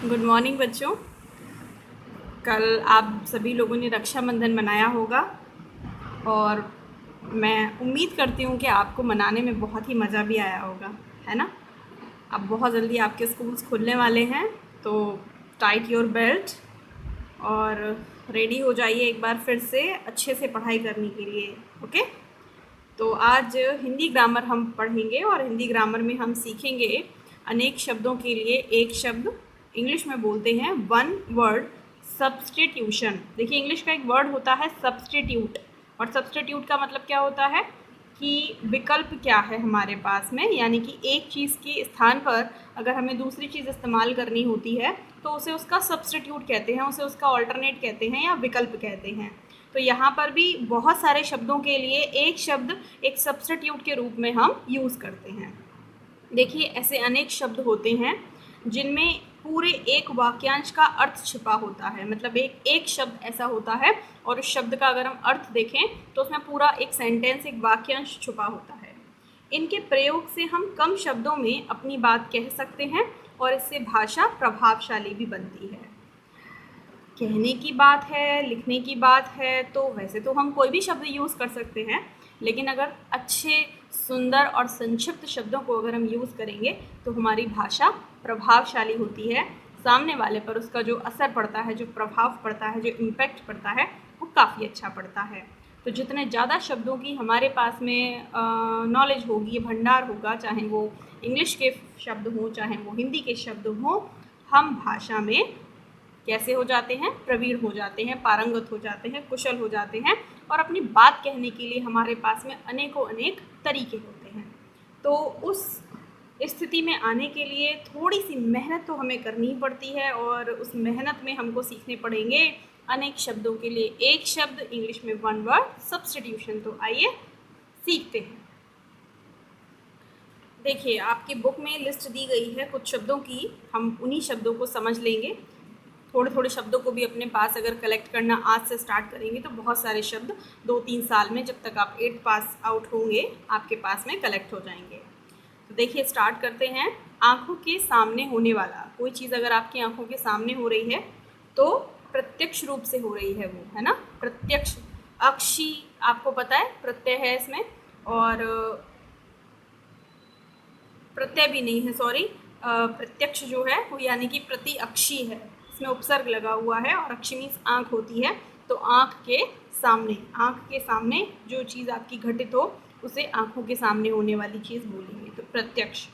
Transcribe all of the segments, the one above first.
Good morning बच्चों। कल आप सभी लोगों ने रक्षाबंधन मनाया होगा और मैं उम्मीद करती हूँ कि आपको मनाने में बहुत ही मज़ा भी आया होगा, है ना। अब बहुत जल्दी आपके स्कूल्स खुलने वाले हैं, तो टाइट योर बेल्ट और रेडी हो जाइए एक बार फिर से अच्छे से पढ़ाई करने के लिए। ओके, तो आज हिंदी ग्रामर हम पढ़ेंगे और हिंदी ग्रामर में हम सीखेंगे अनेक शब्दों के लिए एक शब्द। इंग्लिश में बोलते हैं वन वर्ड सब्स्टिट्यूशन। देखिए, इंग्लिश का एक वर्ड होता है सब्स्टिट्यूट, और सब्स्टिट्यूट का मतलब क्या होता है कि विकल्प क्या है हमारे पास में, यानी कि एक चीज़ के स्थान पर अगर हमें दूसरी चीज़ इस्तेमाल करनी होती है तो उसे उसका सब्स्टिट्यूट कहते हैं, उसे उसका ऑल्टरनेट कहते हैं या विकल्प कहते हैं। तो यहाँ पर भी बहुत सारे शब्दों के लिए एक शब्द एक सब्स्टिट्यूट के रूप में हम यूज़ करते हैं। देखिए, ऐसे अनेक शब्द होते हैं जिनमें पूरे एक वाक्यांश का अर्थ छिपा होता है। मतलब एक शब्द ऐसा होता है और उस शब्द का अगर हम अर्थ देखें तो उसमें पूरा एक सेंटेंस, एक वाक्यांश छुपा होता है। इनके प्रयोग से हम कम शब्दों में अपनी बात कह सकते हैं और इससे भाषा प्रभावशाली भी बनती है। कहने की बात है, लिखने की बात है, तो वैसे तो हम कोई भी शब्द यूज़ कर सकते हैं, लेकिन अगर अच्छे, सुंदर और संक्षिप्त शब्दों को अगर हम यूज़ करेंगे तो हमारी भाषा प्रभावशाली होती है। सामने वाले पर उसका जो असर पड़ता है, जो प्रभाव पड़ता है, जो इम्पैक्ट पड़ता है, वो काफ़ी अच्छा पड़ता है। तो जितने ज़्यादा शब्दों की हमारे पास में नॉलेज होगी, भंडार होगा, चाहे वो इंग्लिश के शब्द हों, चाहे वो हिंदी के शब्द हों, हम भाषा में कैसे हो जाते हैं, प्रवीण हो जाते हैं, पारंगत हो जाते हैं, कुशल हो जाते हैं, और अपनी बात कहने के लिए हमारे पास में अनेकों अनेक तरीके होते हैं। तो उस स्थिति में आने के लिए थोड़ी सी मेहनत तो हमें करनी ही पड़ती है, और उस मेहनत में हमको सीखने पड़ेंगे अनेक शब्दों के लिए एक शब्द, इंग्लिश में वन वर्ड सब्स्टिट्यूशन। तो आइए सीखते हैं। देखिए, आपकी बुक में लिस्ट दी गई है कुछ शब्दों की, हम उन्हीं शब्दों को समझ लेंगे। थोड़े थोड़े शब्दों को भी अपने पास अगर कलेक्ट करना आज से स्टार्ट करेंगे तो बहुत सारे शब्द 2-3 साल में, जब तक आप 8th पास आउट होंगे, आपके पास में कलेक्ट हो जाएंगे। तो देखिए, स्टार्ट करते हैं। आँखों के सामने होने वाला, कोई चीज़ अगर आपकी आँखों के सामने हो रही है तो प्रत्यक्ष रूप से हो रही है वो, है ना। प्रत्यक्ष, अक्षी, आपको पता है प्रत्यय है इसमें, और प्रत्यय भी नहीं है, सॉरी, प्रत्यक्ष जो है वो यानी कि प्रति अक्षी है, इसमें उपसर्ग लगा हुआ है, और अक्षी मीन्स आँख होती है। तो आँख के सामने, आँख के सामने जो चीज़ आपकी घटित हो उसे आँखों के सामने होने वाली चीज़ बोलेंगे, तो प्रत्यक्ष।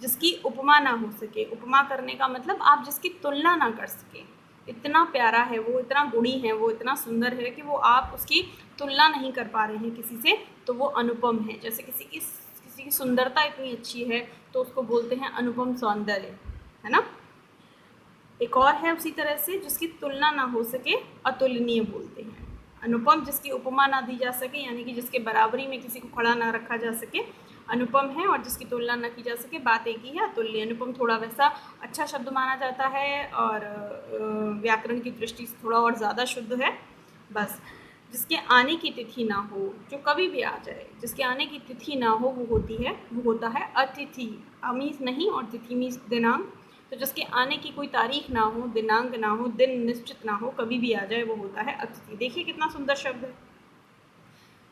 जिसकी उपमा ना हो सके, उपमा करने का मतलब आप जिसकी तुलना ना कर सके, इतना प्यारा है वो, इतना गुणी है वो, इतना सुंदर है कि वो आप उसकी तुलना नहीं कर पा रहे हैं किसी से, तो वो अनुपम है। जैसे किसी की सुंदरता इतनी अच्छी है तो उसको बोलते हैं अनुपम सौंदर्य, है ना। एक और है उसी तरह से, जिसकी तुलना ना हो सके, अतुलनीय बोलते हैं। अनुपम, जिसकी उपमा ना दी जा सके, यानी कि जिसके बराबरी में किसी को खड़ा ना रखा जा सके, अनुपम है, और जिसकी तुलना ना की जा सके, बात एक ही है, अतुल्य। अनुपम थोड़ा वैसा अच्छा शब्द माना जाता है, और व्याकरण की दृष्टि से थोड़ा और ज़्यादा शुद्ध है। बस, जिसके आने की तिथि ना हो, जो कभी भी आ जाए, जिसके आने की तिथि ना हो, वो होता है अतिथि। मीन्स नहीं, और तिथि मीन्स दिनांक। तो जिसके आने की कोई तारीख ना हो, दिनांक ना हो, दिन निश्चित ना हो, कभी भी आ जाए, वो होता है अतिथि। देखिए कितना सुंदर शब्द है।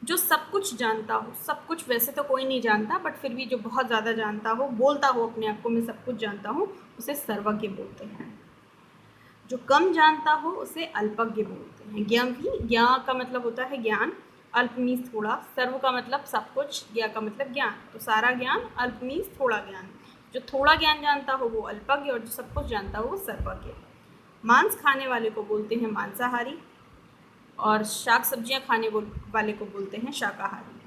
जो सब कुछ जानता हो, सब कुछ वैसे तो कोई नहीं जानता, बट फिर भी जो बहुत ज़्यादा जानता हो, बोलता हो अपने आप को मैं सब कुछ जानता हूँ, उसे सर्वज्ञ बोलते हैं। जो कम जानता हो उसे अल्पज्ञ बोलते हैं। ज्ञा का मतलब होता है ज्ञान, अल्प मीन्स थोड़ा, सर्व का मतलब सब कुछ, ज्ञा का मतलब ज्ञान, तो सारा ज्ञान, अल्प मीन्स थोड़ा ज्ञान। जो थोड़ा ज्ञान जानता हो वो अल्पज्ञ, और जो सब कुछ जानता हो वो सर्वज्ञ। मांस खाने वाले को बोलते हैं मांसाहारी, और शाक सब्जियां खाने वाले को बोलते हैं शाकाहारी।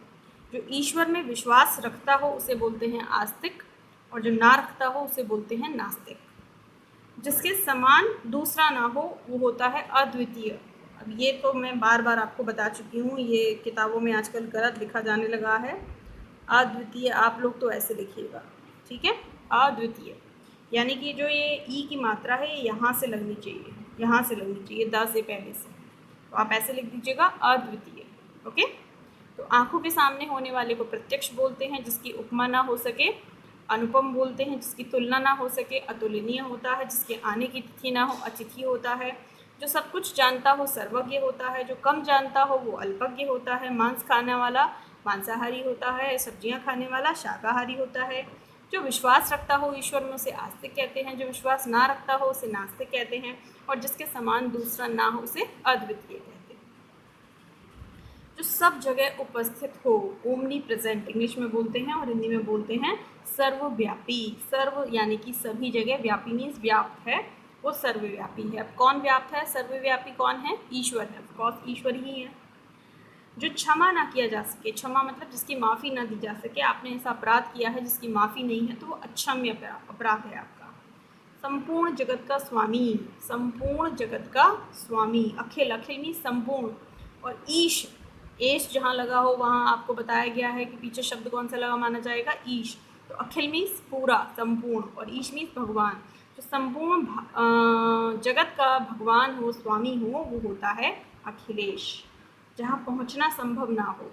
जो ईश्वर में विश्वास रखता हो उसे बोलते हैं आस्तिक, और जो ना रखता हो उसे बोलते हैं नास्तिक। जिसके समान दूसरा ना हो वो होता है अद्वितीय। अब ये तो मैं बार बार आपको बता चुकी हूँ, ये किताबों में आजकल गलत लिखा जाने लगा है। अद्वितीय आप लोग तो ऐसे लिखिएगा, ठीक है। अद्वितीय यानी कि जो ये ई की मात्रा है ये यहाँ से लगनी चाहिए, यहाँ से लगनी चाहिए, द से पहले से, तो आप ऐसे लिख दीजिएगा अद्वितीय। ओके। तो आँखों के सामने होने वाले को प्रत्यक्ष बोलते हैं, जिसकी उपमा ना हो सके अनुपम बोलते हैं, जिसकी तुलना ना हो सके अतुलनीय होता है, जिसके आने की तिथि ना हो अतिथि होता है, जो सब कुछ जानता हो सर्वज्ञ होता है, जो कम जानता हो वो अल्पज्ञ होता है, मांस खाने वाला मांसाहारी होता है, सब्जियां खाने वाला शाकाहारी होता है, जो विश्वास रखता हो ईश्वर में उसे आस्तिक कहते हैं, जो विश्वास ना रखता हो उसे नास्तिक कहते हैं, और जिसके समान दूसरा ना हो उसे अद्वितीय कहते हैं। जो सब जगह उपस्थित हो, ओमनी प्रेजेंट इंग्लिश में बोलते हैं और हिंदी में बोलते हैं सर्वव्यापी। सर्व यानी कि सभी जगह, व्यापी मीन्स व्याप्त है, वो सर्वव्यापी है। अब कौन व्याप्त है, सर्वव्यापी कौन है, ईश्वर है, ऑफकोर्स ईश्वर ही है। जो क्षमा ना किया जा सके, क्षमा मतलब जिसकी माफ़ी ना दी जा सके, आपने ऐसा अपराध किया है जिसकी माफ़ी नहीं है तो वो अक्षम्य अपराध है आपका। संपूर्ण जगत का स्वामी, संपूर्ण जगत का स्वामी, अखिल, अखिल मीन्स संपूर्ण, और ईश, एश जहाँ लगा हो वहाँ आपको बताया गया है कि पीछे शब्द कौन सा लगा माना जाएगा, ईश। तो अखिल मीन्स पूरा, संपूर्ण, और ईश मीन्स भगवान। जो संपूर्ण जगत का भगवान हो, स्वामी हो, वो होता है अखिलेश। जहाँ पहुँचना संभव ना हो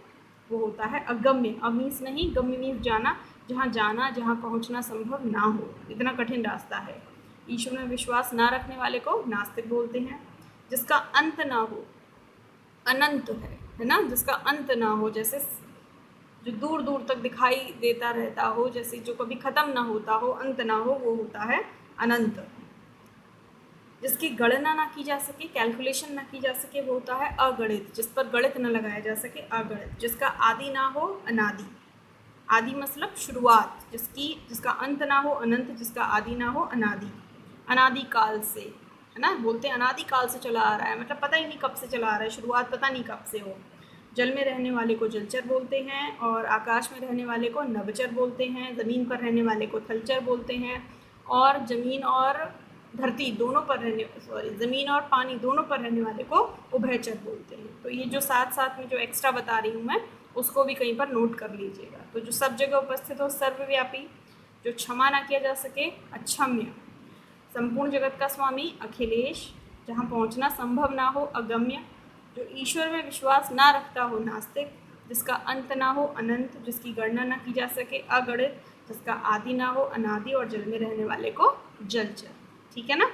वो होता है अगम्य। अमीस नहीं, गम्य मीन्स जाना, जहाँ जाना, जहाँ पहुँचना संभव ना हो, इतना कठिन रास्ता है। ईश्वर में विश्वास ना रखने वाले को नास्तिक बोलते हैं। जिसका अंत ना हो, अनंत है ना, जिसका अंत ना हो, जैसे जो दूर दूर तक दिखाई देता रहता हो, जैसे जो कभी ख़त्म ना होता हो, अंत ना हो, वो होता है अनंत। जिसकी गणना ना की जा सके, कैलकुलेशन ना की जा सके, वो होता है अगणित। जिस पर गणित न लगाया जा सके, अगणित। जिसका आदि ना हो, अनादि। आदि मतलब शुरुआत, जिसका अंत ना हो, अनंत। जिसका आदि ना हो, अनादि, अनादि काल से, है ना, बोलते हैं अनादि काल से चला आ रहा है, मतलब पता ही नहीं कब से चला आ रहा है, शुरुआत पता नहीं कब से हो। जल में रहने वाले को जलचर बोलते हैं, और आकाश में रहने वाले को नभचर बोलते हैं, ज़मीन पर रहने वाले को थलचर बोलते हैं, और ज़मीन और धरती दोनों पर रहने, ज़मीन और पानी दोनों पर रहने वाले को उभयचर बोलते हैं। तो ये जो साथ साथ में जो एक्स्ट्रा बता रही हूँ मैं, उसको भी कहीं पर नोट कर लीजिएगा। तो जो सब जगह उपस्थित हो, सर्वव्यापी। जो क्षमा ना किया जा सके, अक्षम्य। संपूर्ण जगत का स्वामी, अखिलेश। जहाँ पहुँचना संभव ना हो, अगम्य। जो ईश्वर में विश्वास ना रखता हो, नास्तिक। जिसका अंत ना हो, अनंत। जिसकी गणना ना की जा सके, अगणित। जिसका आदि ना हो, अनादि, और जल में रहने वाले को जलचर। ठीक है ना।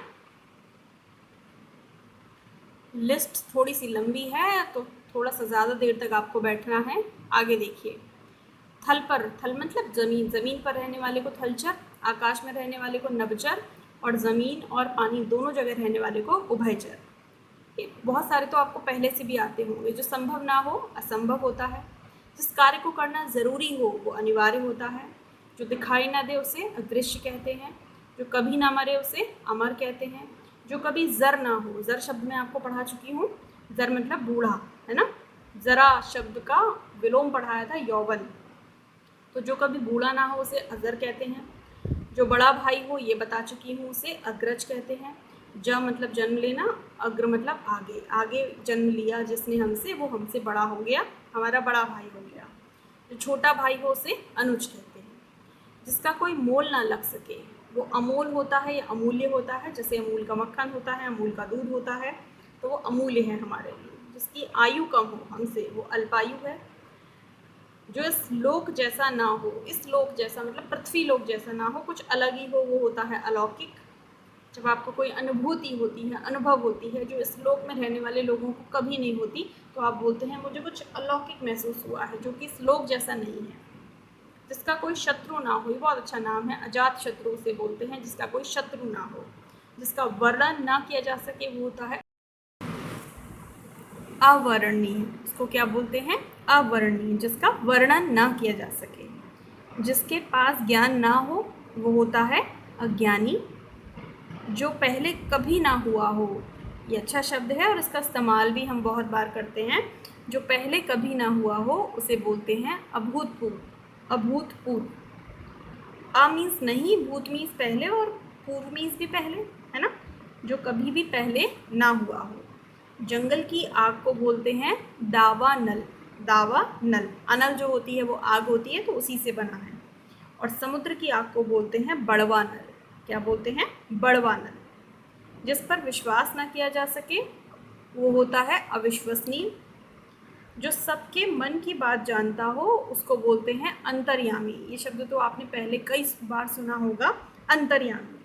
लिस्ट थोड़ी सी लंबी है तो थोड़ा सा ज़्यादा देर तक आपको बैठना है। आगे देखिए, थल पर, थल मतलब ज़मीन, ज़मीन पर रहने वाले को थलचर, आकाश में रहने वाले को नभचर, और ज़मीन और पानी दोनों जगह रहने वाले को उभयचर। ये बहुत सारे तो आपको पहले से भी आते होंगे। जो संभव ना हो, असंभव होता है। जिस कार्य को करना ज़रूरी हो, वो अनिवार्य होता है। जो दिखाई ना दे, उसे अदृश्य कहते हैं। जो कभी ना मरे, उसे अमर कहते हैं। जो कभी ज़र ना हो, ज़र शब्द मैं आपको पढ़ा चुकी हूँ, ज़र मतलब बूढ़ा, है ना। ज़रा शब्द का विलोम पढ़ाया था, यौवन। तो जो कभी बूढ़ा ना हो, उसे अज़र कहते हैं। जो बड़ा भाई हो, ये बता चुकी हूँ, उसे अग्रज कहते हैं। ज मतलब जन्म लेना, अग्र मतलब आगे, आगे जन्म लिया जिसने हमसे, वो हमसे बड़ा हो गया, हमारा बड़ा भाई हो गया। जो छोटा भाई हो, उसे अनुज कहते हैं। जिसका कोई मोल ना लग सके, वो अमोल होता है या अमूल्य होता है। जैसे अमूल का मक्खन होता है, अमूल का दूध होता है, तो वो अमूल्य है हमारे लिए। जिसकी आयु कम हो हमसे, वो अल्पायु है। जो इस लोक जैसा ना हो, इस लोक जैसा मतलब पृथ्वी लोक जैसा ना हो, कुछ अलग ही हो, वो होता है अलौकिक। जब आपको कोई अनुभूति होती है, अनुभव होती है, जो इस लोक में रहने वाले लोगों को कभी नहीं होती, तो आप बोलते हैं मुझे कुछ अलौकिक महसूस हुआ है, जो कि इस लोक जैसा नहीं है। जिसका कोई शत्रु ना हो, ये बहुत अच्छा नाम है, अजात शत्रु से बोलते हैं, जिसका कोई शत्रु ना हो। जिसका वर्णन ना किया जा सके, वो होता है अवर्णनीय। इसको क्या बोलते हैं, अवर्णनीय। जिसका वर्णन ना किया जा सके। जिसके पास ज्ञान ना हो, वो होता है अज्ञानी। जो पहले कभी ना हुआ हो, ये अच्छा शब्द है और इसका इस्तेमाल भी हम बहुत बार करते हैं। जो पहले कभी ना हुआ हो, उसे बोलते हैं अभूतपूर्व। अभूतपूर्व, आ मीन्स नहीं, भूत मीन्स पहले, और पूर्व मीन्स भी पहले, है ना। जो कभी भी पहले ना हुआ हो। जंगल की आग को बोलते हैं दावा नल। दावा नल, अनल जो होती है वो आग होती है, तो उसी से बना है। और समुद्र की आग को बोलते हैं बड़वा नल। क्या बोलते हैं, बड़वा नल। जिस पर विश्वास ना किया जा सके, वो होता है अविश्वसनीय। जो सबके मन की बात जानता हो उसको बोलते हैं अंतर्यामी। ये शब्द तो आपने पहले कई बार सुना होगा, अंतर्यामी।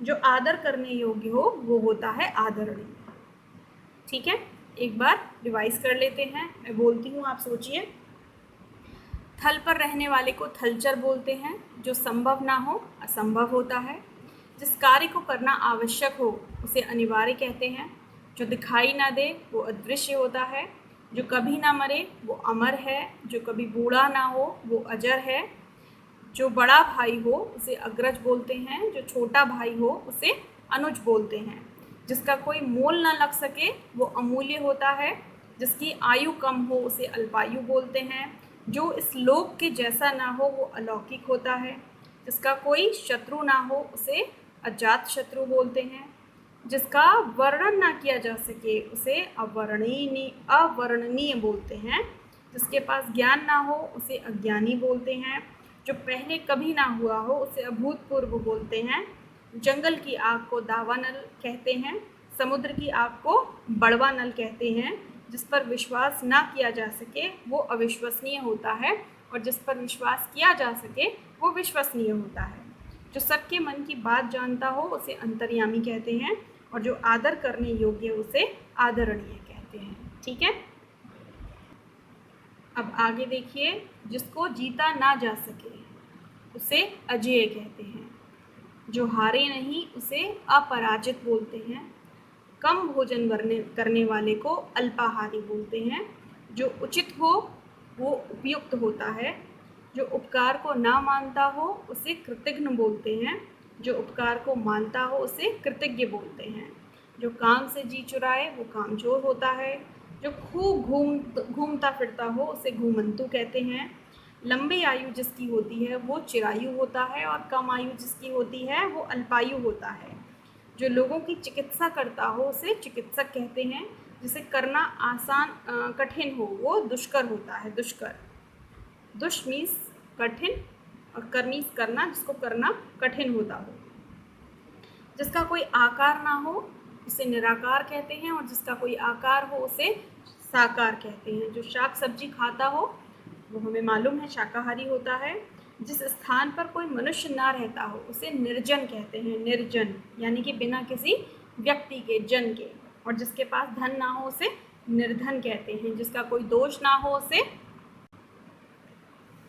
जो आदर करने योग्य हो वो होता है आदरणीय। ठीक है, एक बार रिवाइज कर लेते हैं, मैं बोलती हूँ, आप सोचिए। थल पर रहने वाले को थलचर बोलते हैं। जो संभव ना हो असंभव होता है। जिस कार्य को करना आवश्यक हो उसे अनिवार्य कहते हैं। जो दिखाई ना दे वो अदृश्य होता है। जो कभी ना मरे वो अमर है। जो कभी बूढ़ा ना हो वो अजर है। जो बड़ा भाई हो उसे अग्रज बोलते हैं। जो छोटा भाई हो उसे अनुज बोलते हैं। जिसका कोई मोल ना लग सके वो अमूल्य होता है। जिसकी आयु कम हो उसे अल्पायु बोलते हैं। जो इस लोक के जैसा ना हो वो अलौकिक होता है। जिसका कोई शत्रु ना हो उसे अजात शत्रु बोलते हैं। जिसका वर्णन ना किया जा सके उसे अवर्णनीय बोलते हैं। जिसके पास ज्ञान ना हो उसे अज्ञानी बोलते हैं। जो पहले कभी ना हुआ हो उसे अभूतपूर्व बोलते हैं। जंगल की आग को दावा नल कहते हैं। समुद्र की आग को बड़वा नल कहते हैं। जिस पर विश्वास ना किया जा सके वो अविश्वसनीय होता है, और जिस पर विश्वास किया जा सके वो विश्वसनीय होता है। जो सबके मन की बात जानता हो उसे अंतर्यामी कहते हैं, और जो आदर करने योग्य उसे आदरणीय कहते हैं। ठीक है, अब आगे देखिए। जिसको जीता ना जा सके उसे अजेय कहते हैं। जो हारे नहीं उसे अपराजित बोलते हैं। कम भोजन करने वाले को अल्पाहारी बोलते हैं। जो उचित हो वो उपयुक्त होता है। जो उपकार को ना मानता हो उसे कृतघ्न बोलते हैं। जो उपकार को मानता हो उसे कृतज्ञ बोलते हैं। जो काम से जी चुराए वो कामचोर होता है। जो खूब घूमता फिरता हो उसे घूमंतु कहते हैं। लंबी आयु जिसकी होती है वो चिरायु होता है, और कम आयु जिसकी होती है वो अल्पायु होता है। जो लोगों की चिकित्सा करता हो उसे चिकित्सक कहते हैं। जिसे करना आसान कठिन हो वो दुष्कर होता है, दुष्कर। दुष् मीन्स कठिन, और कर मीन्स करना, जिसको करना कठिन होता हो। जिसका कोई आकार ना हो उसे निराकार कहते हैं, और जिसका कोई आकार हो उसे साकार कहते हैं। जो शाक सब्जी खाता हो वो हमें मालूम है शाकाहारी होता है। जिस स्थान पर कोई मनुष्य ना रहता हो उसे निर्जन कहते हैं, निर्जन यानी कि बिना किसी व्यक्ति के, जन के। और जिसके पास धन ना हो उसे निर्धन कहते हैं। जिसका कोई दोष ना हो उसे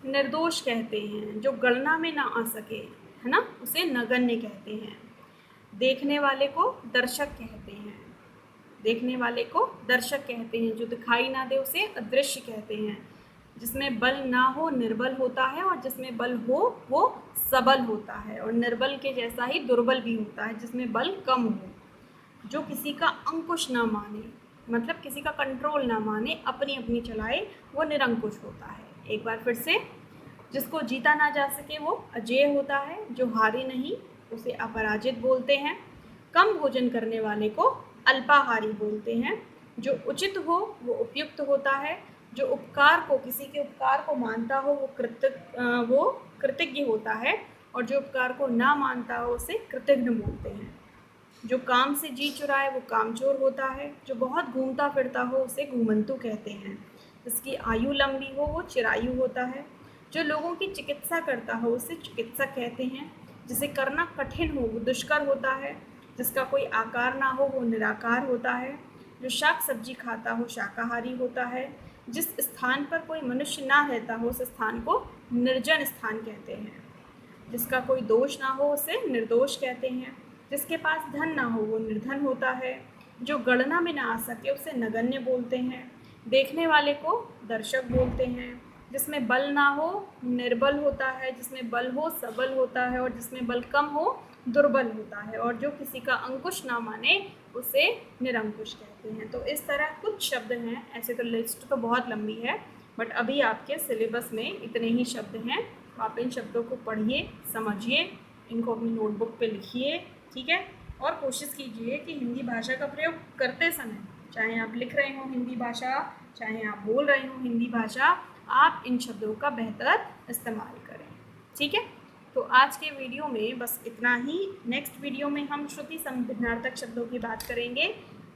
निर्दोष कहते हैं। जो गणना में ना आ सके, है ना, उसे नगण्य कहते हैं। देखने वाले को दर्शक कहते हैं। देखने वाले को दर्शक कहते हैं। जो दिखाई ना दे उसे अदृश्य कहते हैं। जिसमें बल ना हो निर्बल होता है, और जिसमें बल हो वो सबल होता है, और निर्बल के जैसा ही दुर्बल भी होता है जिसमें बल कम हो। जो किसी का अंकुश ना माने, मतलब किसी का कंट्रोल ना माने, अपनी अपनी चलाए, वो निरंकुश होता है। एक बार फिर से। जिसको जीता ना जा सके वो अजेय होता है। जो हारे नहीं उसे अपराजित बोलते हैं। कम भोजन करने वाले को अल्पाहारी बोलते हैं। जो उचित हो वो उपयुक्त होता है। जो उपकार को, किसी के उपकार को मानता हो वो कृतज्ञ होता है, और जो उपकार को ना मानता हो उसे कृतघ्न बोलते हैं। जो काम से जी चुराए वो कामचोर होता है। जो बहुत घूमता फिरता हो उसे घूमंतु कहते हैं। जिसकी आयु लंबी हो वो चिरायु होता है। जो लोगों की चिकित्सा करता हो उसे चिकित्सक कहते हैं। जिसे करना कठिन हो वो दुष्कर होता है। जिसका कोई आकार ना हो वो निराकार होता है। जो शाक सब्जी खाता हो शाकाहारी होता है। जिस स्थान पर कोई मनुष्य ना रहता हो उस स्थान को निर्जन स्थान कहते हैं। जिसका कोई दोष ना हो उसे निर्दोष कहते हैं। जिसके पास धन ना हो वो निर्धन होता है। जो गणना में ना आ सके उसे नगण्य बोलते हैं। देखने वाले को दर्शक बोलते हैं। जिसमें बल ना हो निर्बल होता है। जिसमें बल हो सबल होता है, और जिसमें बल कम हो दुर्बल होता है। और जो किसी का अंकुश ना माने उसे निरंकुश कहते हैं। तो इस तरह कुछ शब्द हैं। ऐसे तो लिस्ट तो बहुत लंबी है, बट अभी आपके सिलेबस में इतने ही शब्द हैं। तो आप इन शब्दों को पढ़िए, समझिए, इनको अपनी नोटबुक पे लिखिए। ठीक है, और कोशिश कीजिए कि हिंदी भाषा का प्रयोग करते समय, चाहे आप लिख रहे हो हिंदी भाषा, चाहे आप बोल रहे हो हिंदी भाषा, आप इन शब्दों का बेहतर इस्तेमाल करें। ठीक है, तो आज के वीडियो में बस इतना ही। नेक्स्ट वीडियो में हम श्रुति संभिन्नार्थक शब्दों की बात करेंगे।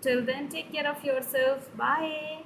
Till then take care of yourself. Bye.